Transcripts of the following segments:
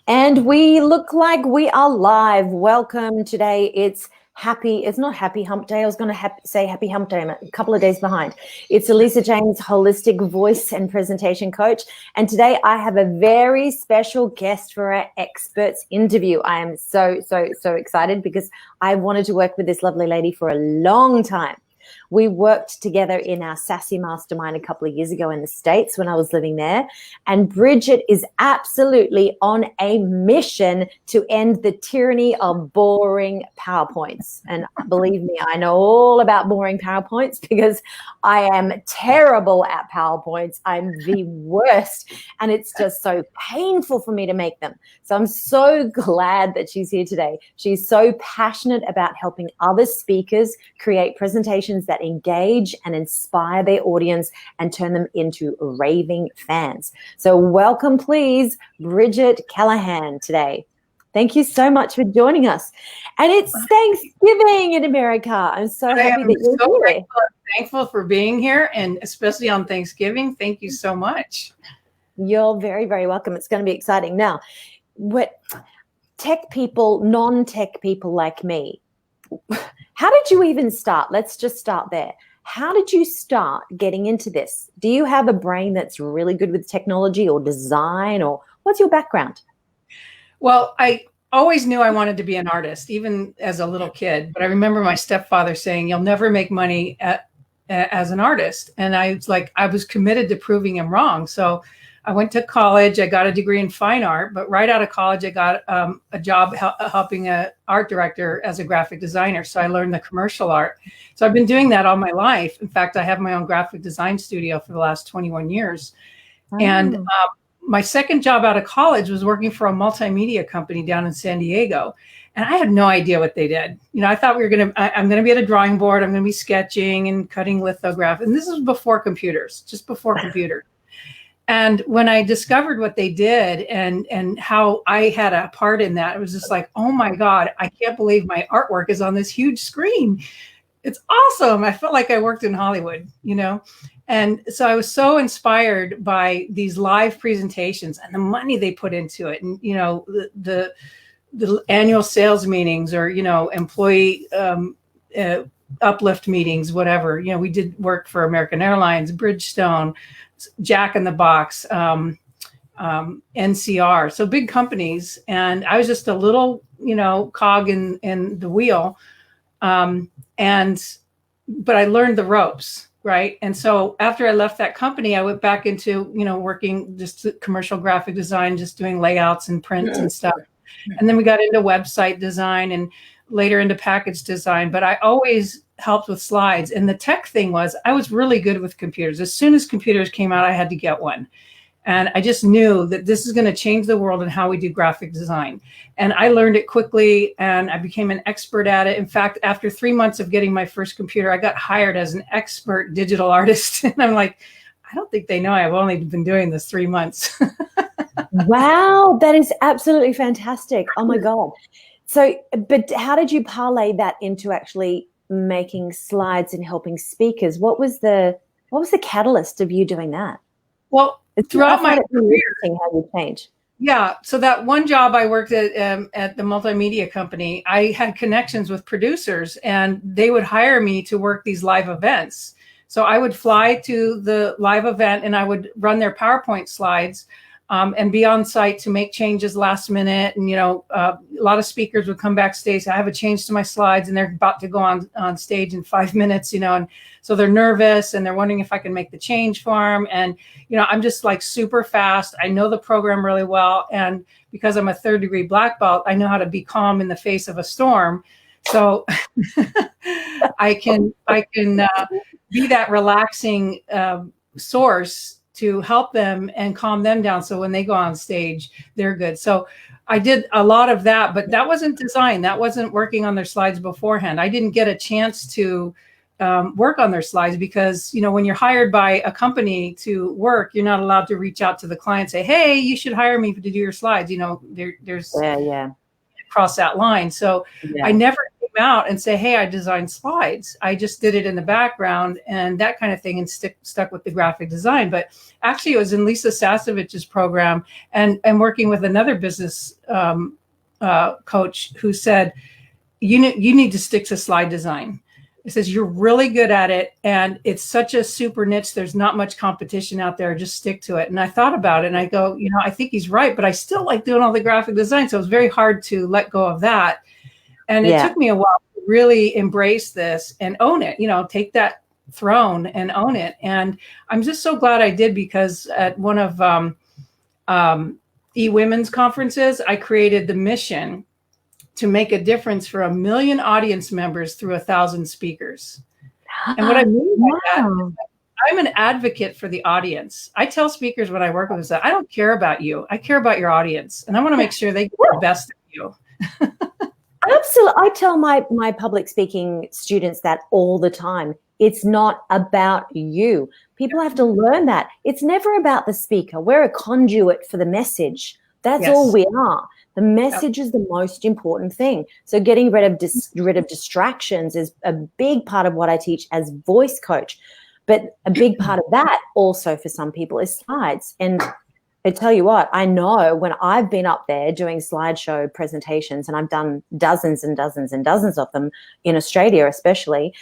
And we look like we are live. Welcome today. It's not happy hump day. I was going to say happy hump day. I'm a couple of days behind. It's Elisa James, holistic voice and presentation coach. And today I have a very special guest for our experts interview. I am so excited because I wanted to work with this lovely lady for a long time. We worked together in our Sassy Mastermind a couple of years ago in the States when I was living there. And Brigette is absolutely on a mission to end the tyranny of boring PowerPoints. And believe me, I know all about boring PowerPoints because I am terrible at PowerPoints. I'm the worst. And it's just so painful for me to make them. So I'm so glad that she's here today. She's so passionate about helping other speakers create presentations that engage and inspire their audience and turn them into raving fans. So welcome, please, Brigette Callahan today. Thank you so much for joining us. And it's Thanksgiving in America. I'm so happy that you're here. Thankful for being here, and especially on Thanksgiving. Thank you so much. You're very, very welcome. It's going to be exciting. Now, what tech people, non-tech people like me, how did you even start? Let's just start there. How did you start getting into this? Do you have a brain that's really good with technology or design, or what's your background? Well, I always knew I wanted to be an artist, even as a little kid. But I remember my stepfather saying, "You'll never make money as an artist." And I was committed to proving him wrong. So I went to college. I got a degree in fine art, but right out of college, I got a job helping an art director as a graphic designer. So I learned the commercial art. So I've been doing that all my life. In fact, I have my own graphic design studio for the last 21 years. Oh. And my second job out of college was working for a multimedia company down in San Diego. And I had no idea what they did. You know, I thought I'm going to be at a drawing board. I'm going to be sketching and cutting lithograph. And this was before computers, just before computers. And when I discovered what they did and how I had a part in that, it was just like, oh my God, I can't believe my artwork is on this huge screen. It's awesome. I felt like I worked in Hollywood, you know? And so I was so inspired by these live presentations and the money they put into it. And, you know, the annual sales meetings or, you know, employee uplift meetings, whatever. You know, we did work for American Airlines, Bridgestone, Jack in the Box, NCR, so big companies. And I was just a little, you know, cog in the wheel. But I learned the ropes, right? And so after I left that company, I went back into, you know, working just commercial graphic design, just doing layouts and prints and stuff. And then we got into website design and later into package design. But I always helped with slides. And the tech thing was I was really good with computers. As soon as computers came out, I had to get one. And I just knew that this is going to change the world and how we do graphic design. And I learned it quickly and I became an expert at it. In fact, after 3 months of getting my first computer, I got hired as an expert digital artist. And I'm like, I don't think they know I've only been doing this 3 months. Wow, that is absolutely fantastic. Oh my God. So, but how did you parlay that into actually making slides and helping speakers? What was the catalyst of you doing that? Well, throughout my career, how you change. Yeah. So that one job I worked at the multimedia company, I had connections with producers and they would hire me to work these live events. So I would fly to the live event and I would run their PowerPoint slides and be on site to make changes last minute. And, you know, a lot of speakers would come backstage. I have a change to my slides and they're about to go on stage in 5 minutes, you know, and so they're nervous and they're wondering if I can make the change for them. And, you know, I'm just like super fast. I know the program really well. And because I'm a 3rd degree black belt, I know how to be calm in the face of a storm. So I can be that relaxing source to help them and calm them down. So when they go on stage, they're good. So I did a lot of that, but that wasn't design. That wasn't working on their slides beforehand. I didn't get a chance to work on their slides because, you know, when you're hired by a company to work, you're not allowed to reach out to the client and say, hey, you should hire me to do your slides. You know, there's cross that line. So I never came out and say, hey, I designed slides. I just did it in the background and that kind of thing, and stuck with the graphic design. But actually, it was in Lisa Sasovich's program and working with another business coach who said, you need to stick to slide design. It says, you're really good at it, and it's such a super niche. There's not much competition out there. Just stick to it. And I thought about it, and I go, I think he's right, but I still like doing all the graphic design. So it was very hard to let go of that. And it took me a while to really embrace this and own it, take that throne and own it. And I'm just so glad I did, because at one of eWomen's conferences, I created the mission to make a difference for 1 million audience members through 1,000 speakers. And what I mean by that is that I'm an advocate for the audience. I tell speakers when I work with them that I don't care about you. I care about your audience, and I want to make sure they get the best of you. Absolutely. I tell my public speaking students that all the time. It's not about you. People have to learn that. It's never about the speaker. We're a conduit for the message. That's all we are. The message is the most important thing. So getting rid of distractions is a big part of what I teach as voice coach. But a big part of that also for some people is slides. And I tell you what, I know when I've been up there doing slideshow presentations, and I've done dozens and dozens and dozens of them in Australia especially,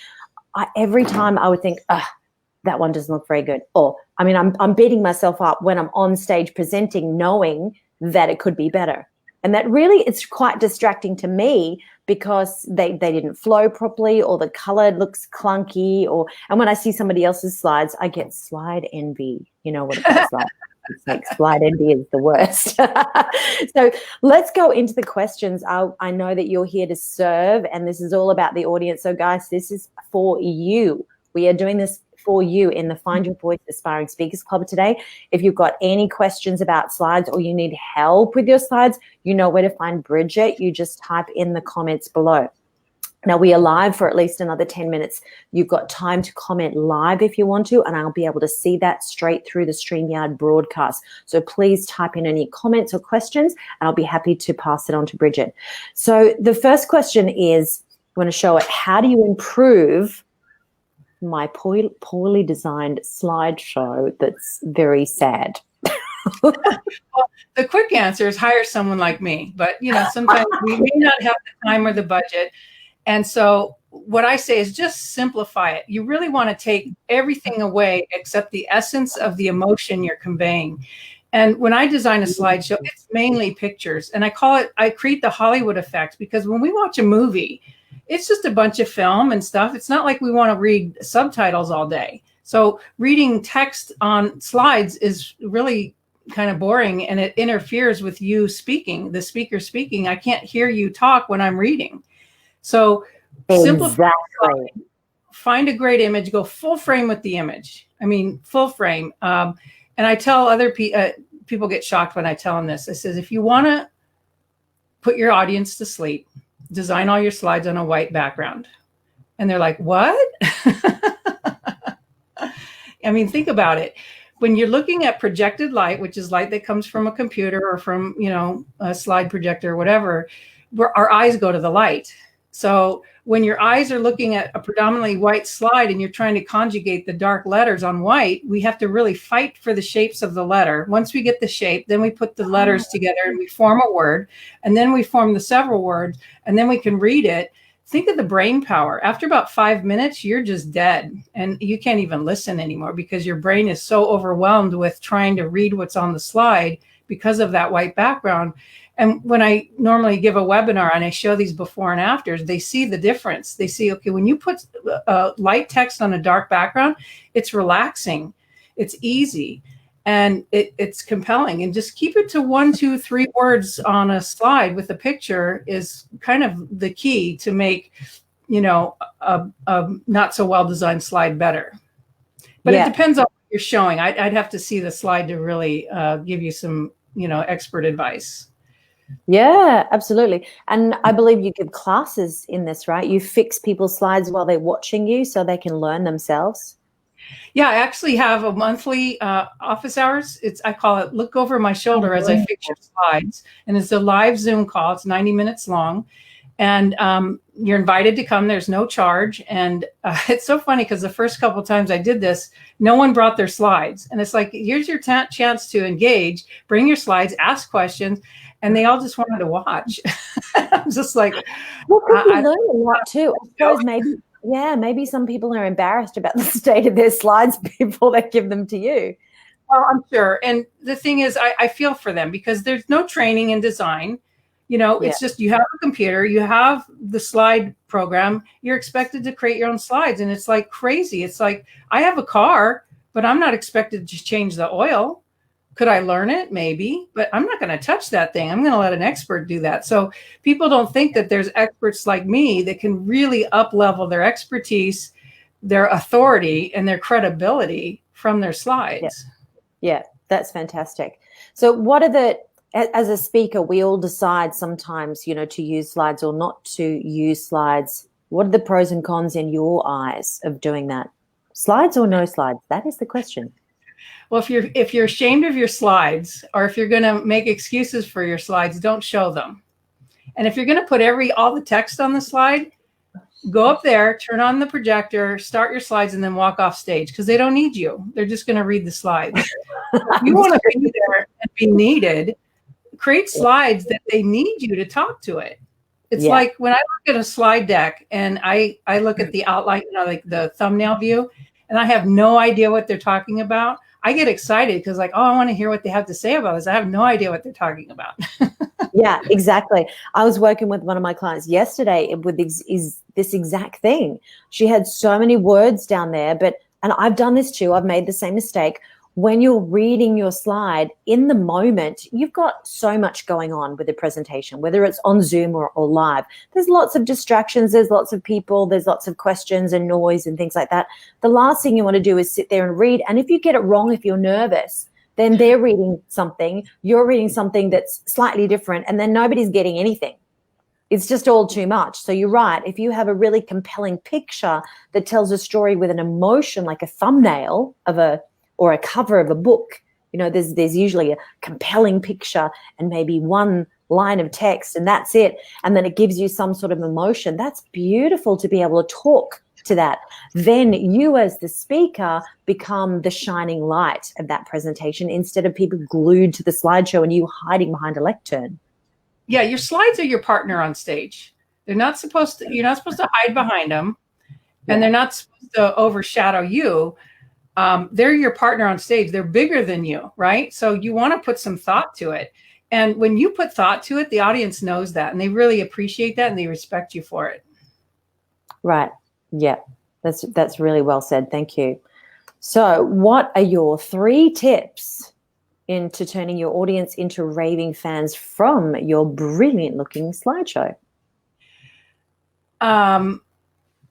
every time I would think, that one doesn't look very good. Or, I'm beating myself up when I'm on stage presenting knowing that it could be better. And that really, it's quite distracting to me, because they didn't flow properly, or the color looks clunky, and when I see somebody else's slides, I get slide envy. You know what it's like. It's like slide envy is the worst. So let's go into the questions. I know that you're here to serve, and this is all about the audience. So guys, this is for you. We are doing this for you in the Find Your Voice Aspiring Speakers Club today. If you've got any questions about slides, or you need help with your slides, you know where to find Brigette. You just type in the comments below. Now, we are live for at least another 10 minutes. You've got time to comment live if you want to, and I'll be able to see that straight through the StreamYard broadcast. So please type in any comments or questions, and I'll be happy to pass it on to Brigette. So the first question is, I want to show it. How do you improve my poorly designed slideshow that's very sad? Well, the quick answer is hire someone like me. But, sometimes we may not have the time or the budget. And so what I say is just simplify it. You really want to take everything away except the essence of the emotion you're conveying. And when I design a slideshow, it's mainly pictures. And I create the Hollywood effect, because when we watch a movie, it's just a bunch of film and stuff. It's not like we want to read subtitles all day. So reading text on slides is really kind of boring, and it interferes with you speaking, the speaker speaking. I can't hear you talk when I'm reading. So simplify, find a great image, go full frame with the image. Full frame. And I tell other people get shocked when I tell them this. I says, if you want to put your audience to sleep, design all your slides on a white background. And they're like, what? Think about it. When you're looking at projected light, which is light that comes from a computer or from, a slide projector or whatever, where our eyes go to the light. So when your eyes are looking at a predominantly white slide and you're trying to conjugate the dark letters on white, we have to really fight for the shapes of the letter. Once we get the shape, then we put the letters together and we form a word, and then we form the several words, and then we can read it. Think of the brain power. After about 5 minutes, you're just dead, and you can't even listen anymore, because your brain is so overwhelmed with trying to read what's on the slide because of that white background. And when I normally give a webinar and I show these before and afters, they see the difference. They see, okay, when you put light text on a dark background, it's relaxing, it's easy, and it's compelling. And just keep it to 1, 2, 3 words on a slide with a picture is kind of the key to make, a not so well designed slide better. But it depends on what you're showing. I'd have to see the slide to really give you some, expert advice. Yeah, absolutely. And I believe you give classes in this, right? You fix people's slides while they're watching you so they can learn themselves. Yeah, I actually have a monthly office hours. I call it Look Over My Shoulder as I Fix Your Slides. And it's a live Zoom call. It's 90 minutes long. And you're invited to come. There's no charge. And it's so funny because the first couple of times I did this, no one brought their slides. And it's like, here's your chance to engage, bring your slides, ask questions. And they all just wanted to watch. I'm just like, well, people learn a lot too. I suppose maybe some people are embarrassed about the state of their slides before they give them to you. Well, I'm sure. And the thing is, I feel for them because there's no training in design. It's just, you have a computer, you have the slide program, you're expected to create your own slides. And it's like crazy. It's like, I have a car, but I'm not expected to change the oil. Could I learn it? Maybe, but I'm not going to touch that thing. I'm going to let an expert do that. So people don't think that there's experts like me that can really up level their expertise, their authority, and their credibility from their slides. Yeah, that's fantastic. So what are as a speaker, we all decide sometimes, to use slides or not to use slides. What are the pros and cons in your eyes of doing that? Slides or no slides? That is the question. Well, if you're ashamed of your slides, or if you're going to make excuses for your slides, don't show them. And if you're going to put all the text on the slide, go up there, turn on the projector, start your slides, and then walk off stage because they don't need you. They're just going to read the slides. If you want to be there and be needed, create slides that they need you to talk to it. It's like when I look at a slide deck and I look at the outline, like the thumbnail view, and I have no idea what they're talking about. I get excited because I want to hear what they have to say about this. I have no idea what they're talking about. Yeah, exactly. I was working with one of my clients yesterday with this exact thing. She had so many words down there, and I've done this too. I've made the same mistake. When you're reading your slide in the moment, you've got so much going on with the presentation, whether it's on Zoom or live. There's lots of distractions. There's lots of people. There's lots of questions and noise and things like that. The last thing you want to do is sit there and read. And if you get it wrong, if you're nervous, then they're reading something, you're reading something that's slightly different, and then nobody's getting anything. It's just all too much. So you're right. If you have a really compelling picture that tells a story with an emotion, like a thumbnail or a cover of a book, there's usually a compelling picture and maybe one line of text, and that's it. And then it gives you some sort of emotion. That's beautiful to be able to talk to that. Then you as the speaker become the shining light of that presentation instead of people glued to the slideshow and you hiding behind a lectern. Yeah, your slides are your partner on stage. You're not supposed to hide behind them, and they're not supposed to overshadow you. They're your partner on stage. They're bigger than you, right? So you want to put some thought to it. And when you put thought to it, the audience knows that, and they really appreciate that, and they respect you for it. Right. Yeah, that's really well said. Thank you. So what are your 3 tips into turning your audience into raving fans from your brilliant looking slideshow?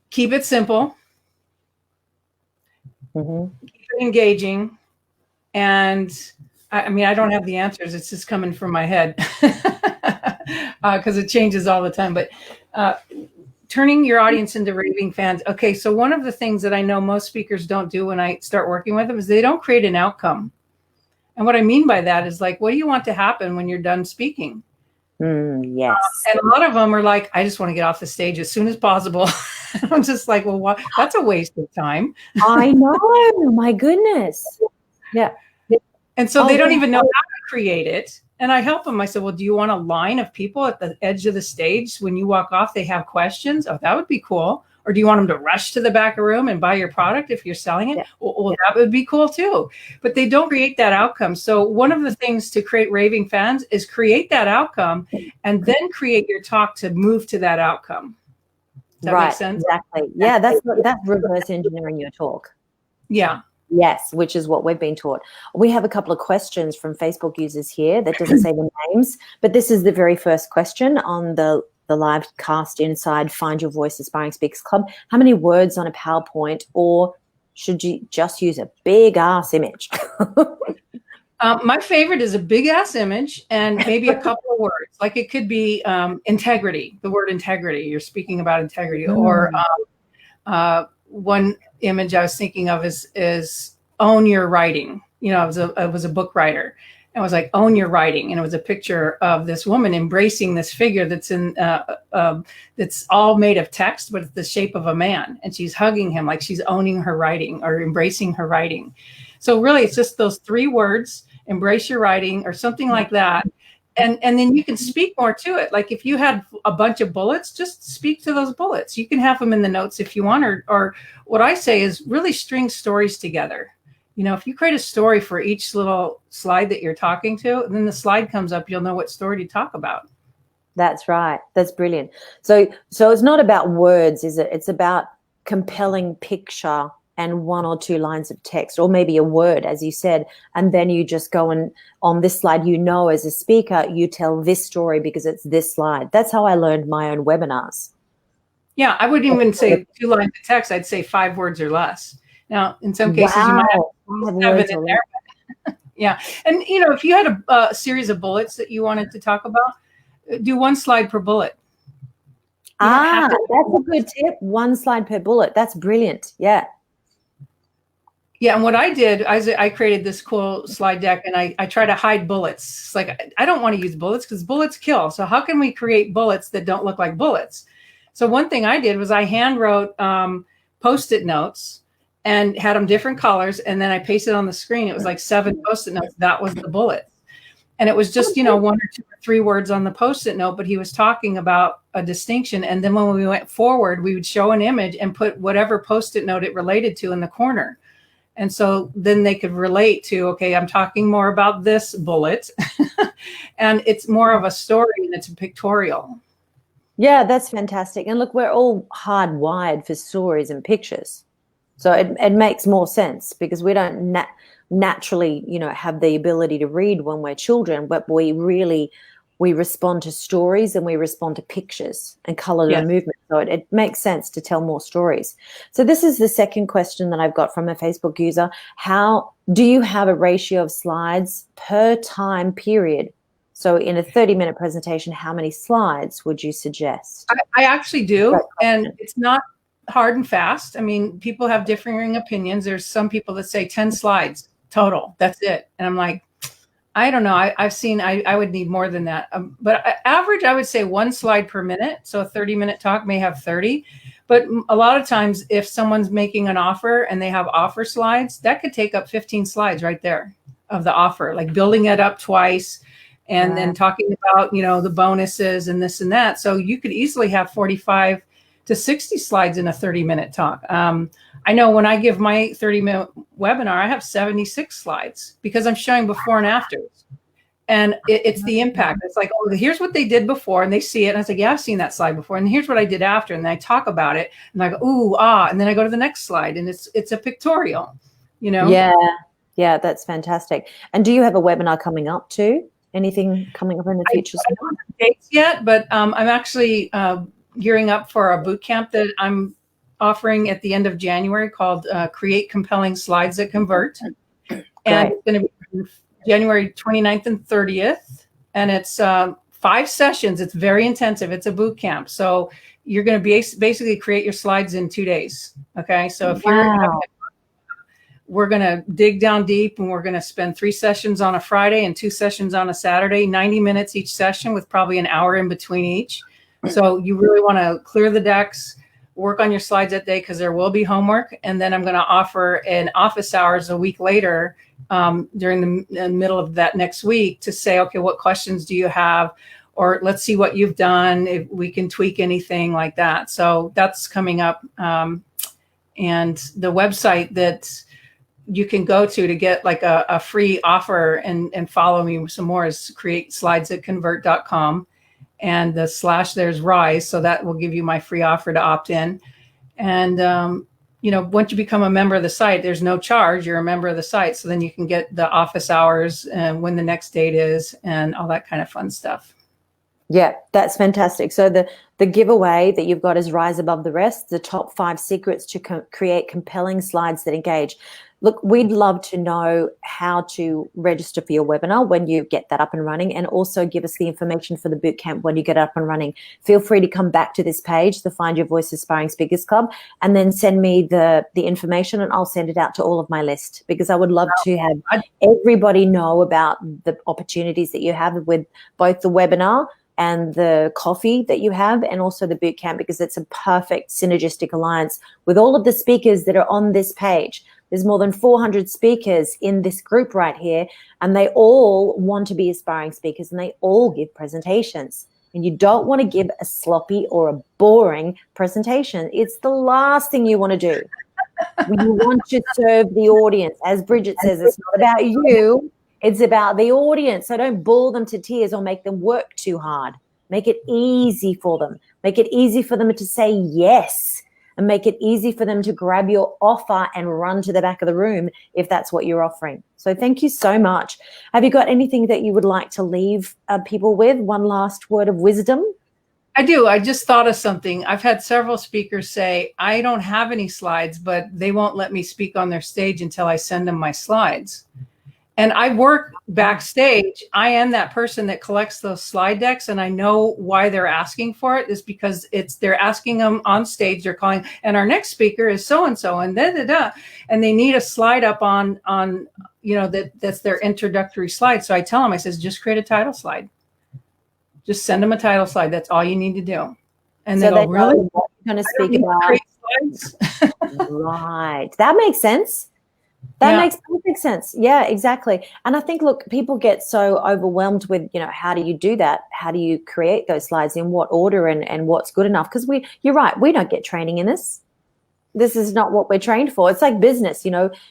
Keep it simple. Mm-hmm. Keep it engaging. And I don't have the answers. It's just coming from my head because it changes all the time. But turning your audience into raving fans. Okay, so one of the things that I know most speakers don't do when I start working with them is they don't create an outcome. And what I mean by that is like, what do you want to happen when you're done speaking? Yes. And a lot of them are like, I just want to get off the stage as soon as possible. I'm just like, well, what? That's a waste of time. I know. My goodness. Yeah. And so they don't even know how to create it. And I help them. I said, well, do you want a line of people at the edge of the stage when you walk off, they have questions? Oh, that would be cool. Or do you want them to rush to the back of the room and buy your product if you're selling it? Yeah. Well, that would be cool too. But they don't create that outcome. So one of the things to create raving fans is create that outcome and then create your talk to move to that outcome. Does that make sense? Exactly. Yeah, that's reverse engineering your talk. Yeah. Yes, which is what we've been taught. We have a couple of questions from Facebook users here that doesn't say the names, but this is the very first question on the live cast inside Find Your Voice Aspiring Speakers Club. How many words on a PowerPoint, or should you just use a big ass image? My favorite is a big ass image and maybe a couple of words. Like it could be integrity, the word integrity. You're speaking about integrity. Or one image I was thinking of is own your writing. You know, I was a book writer. And it was like, own your writing. And it was a picture of this woman embracing this figure that's that's all made of text, but it's the shape of a man. And she's hugging him like she's owning her writing or embracing her writing. So really, it's just those 3 words, embrace your writing or something like that. And then you can speak more to it. Like if you had a bunch of bullets, just speak to those bullets. You can have them in the notes if you want, or what I say is really string stories together. You know, if you create a story for each little slide that you're talking to, and then the slide comes up, you'll know what story to talk about. That's right. That's brilliant. So it's not about words, is it? It's about compelling picture and 1 or 2 lines of text, or maybe a word, as you said, and then you just go and on this slide, you know, as a speaker, you tell this story because it's this slide. That's how I learned my own webinars. Yeah, I wouldn't even say 2 lines of text. I'd say 5 words or less. Now, in some cases, you might have 7 in there. Yeah, and you know, if you had a series of bullets that you wanted to talk about, do 1 slide per bullet. That's a good tip. 1 slide per bullet. That's brilliant. Yeah. Yeah, and what I did, I created this cool slide deck, and I try to hide bullets. It's like, I don't want to use bullets because bullets kill. So how can we create bullets that don't look like bullets? So one thing I did was I hand wrote Post-it notes and had them different colors, and then I pasted on the screen. It was like 7 Post-it notes. That was the bullet. And it was just, you know, 1 or 2 or 3 words on the Post-it note, but he was talking about a distinction. And then when we went forward, we would show an image and put whatever Post-it note it related to in the corner. And so then they could relate to, okay, I'm talking more about this bullet. And it's more of a story and it's pictorial. Yeah, that's fantastic. And look, we're all hardwired for stories and pictures. So it makes more sense because we don't naturally, you know, have the ability to read when we're children, but we respond to stories and we respond to pictures and color and movement. So it makes sense to tell more stories. So this is the second question that I've got from a Facebook user. How do you have a ratio of slides per time period? So in a 30-minute presentation, how many slides would you suggest? I actually do. And it's not hard and fast. I mean, people have differing opinions. There's some people that say 10 slides total. That's it. And I'm like, I don't know. I've seen, I would need more than that. But average, I would say 1 slide per minute. So a 30-minute talk may have 30. But a lot of times if someone's making an offer and they have offer slides, that could take up 15 slides right there of the offer, like building it up twice and then talking about, you know, the bonuses and this and that. So you could easily have 45 to 60 slides in a 30-minute talk. I know when I give my 30-minute webinar, I have 76 slides because I'm showing before and afters. And it's the impact. It's like, oh, here's what they did before, and they see it. And I was like, yeah, I've seen that slide before. And here's what I did after. And then I talk about it, and I go, ooh, ah. And then I go to the next slide, and it's a pictorial, you know? Yeah, that's fantastic. And do you have a webinar coming up too? Anything coming up in the future? I don't have dates yet, but I'm actually gearing up for a boot camp that I'm offering at the end of January called Create Compelling Slides That Convert. And it's going to be January 29th and 30th. And it's 5 sessions. It's very intensive. It's a boot camp. So you're going to basically create your slides in 2 days. Okay. So if we're going to dig down deep, and we're going to spend 3 sessions on a Friday and 2 sessions on a Saturday, 90 minutes each session with probably an hour in between each. So you really want to clear the decks, work on your slides that day because there will be homework. And then I'm going to offer an office hours a week later during the middle of that next week to say, okay, what questions do you have? Or let's see what you've done, if we can tweak anything like that. So that's coming up. And the website that you can go to get like a free offer and follow me some more is createslidesthatconvert.com. And the / there's Rise. So that will give you my free offer to opt in. And, you know, once you become a member of the site, there's no charge. You're a member of the site. So then you can get the office hours and when the next date is and all that kind of fun stuff. Yeah, that's fantastic. So the giveaway that you've got is Rise Above the Rest, the top 5 secrets to create compelling slides that engage. Look, we'd love to know how to register for your webinar when you get that up and running, and also give us the information for the bootcamp when you get up and running. Feel free to come back to this page, the Find Your Voice Aspiring Speakers Club, and then send me the information, and I'll send it out to all of my list, because I would love to have everybody know about the opportunities that you have with both the webinar and the coffee that you have, and also the bootcamp, because it's a perfect synergistic alliance with all of the speakers that are on this page. There's more than 400 speakers in this group right here, and they all want to be aspiring speakers, and they all give presentations. And you don't want to give a sloppy or a boring presentation. It's the last thing you want to do. You want to serve the audience. As Brigette says, it's not about you, it's about the audience. So don't bore them to tears or make them work too hard. Make it easy for them. Make it easy for them to say yes. And make it easy for them to grab your offer and run to the back of the room if that's what you're offering. So thank you so much. Have you got anything that you would like to leave people with? One last word of wisdom? I do. I just thought of something. I've had several speakers say, I don't have any slides, but they won't let me speak on their stage until I send them my slides. And I work backstage. I am that person that collects those slide decks, and I know why they're asking for it is because they're asking them on stage. They're calling, and our next speaker is so and so, and and they need a slide up on that's their introductory slide. So I tell them, I says, just create a title slide. Just send them a title slide. That's all you need to do. And so they go, really? Going to speak about slides? Right. That makes sense. That makes perfect sense. Yeah, exactly. And I think, look, people get so overwhelmed with, how do you do that? How do you create those slides, in what order, and what's good enough? Because you're right, we don't get training in this. This is not what we're trained for. It's like business,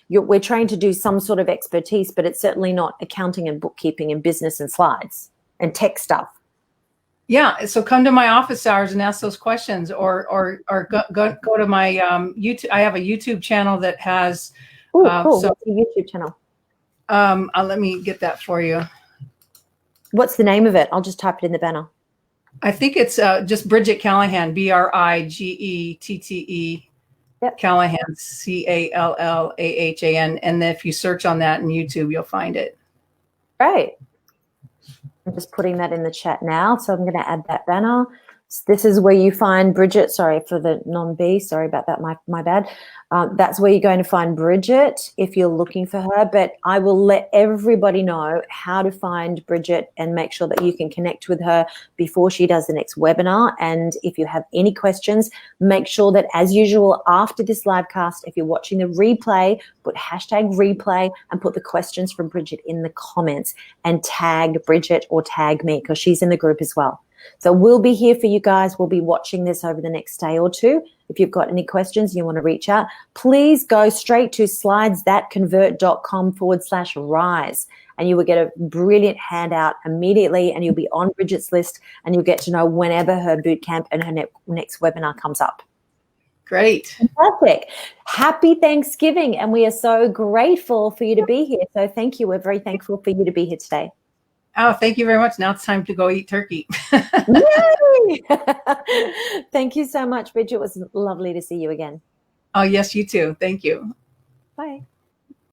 we're trained to do some sort of expertise, but it's certainly not accounting and bookkeeping and business and slides and tech stuff. Yeah, so come to my office hours and ask those questions, or go to my YouTube. I have a YouTube channel that has. Cool. What's the YouTube channel? Let me get that for you. What's the name of it? I'll just type it in the banner. I think it's just Brigette Callahan, Brigeette, yep. Callahan, Callahan. And then if you search on that in YouTube, you'll find it. Right. I'm just putting that in the chat now. So I'm going to add that banner. This is where you find Brigette. Sorry for the non-B. Sorry about that. My bad. That's where you're going to find Brigette if you're looking for her. But I will let everybody know how to find Brigette and make sure that you can connect with her before she does the next webinar. And if you have any questions, make sure that, as usual, after this live cast, if you're watching the replay, put #replay and put the questions from Brigette in the comments and tag Brigette or tag me, because she's in the group as well. So we'll be here for you guys. We'll be watching this over the next day or two. If you've got any questions and you want to reach out, please go straight to slidesthatconvert.com/rise, and you will get a brilliant handout immediately, and you'll be on Brigitte's list, and you'll get to know whenever her bootcamp and her next webinar comes up. Great. Fantastic. Happy Thanksgiving, and we are so grateful for you to be here. So thank you. We're very thankful for you to be here today. Oh, thank you very much. Now it's time to go eat turkey. Yay! Thank you so much, Brigette. It was lovely to see you again. Oh, yes, you too. Thank you. Bye.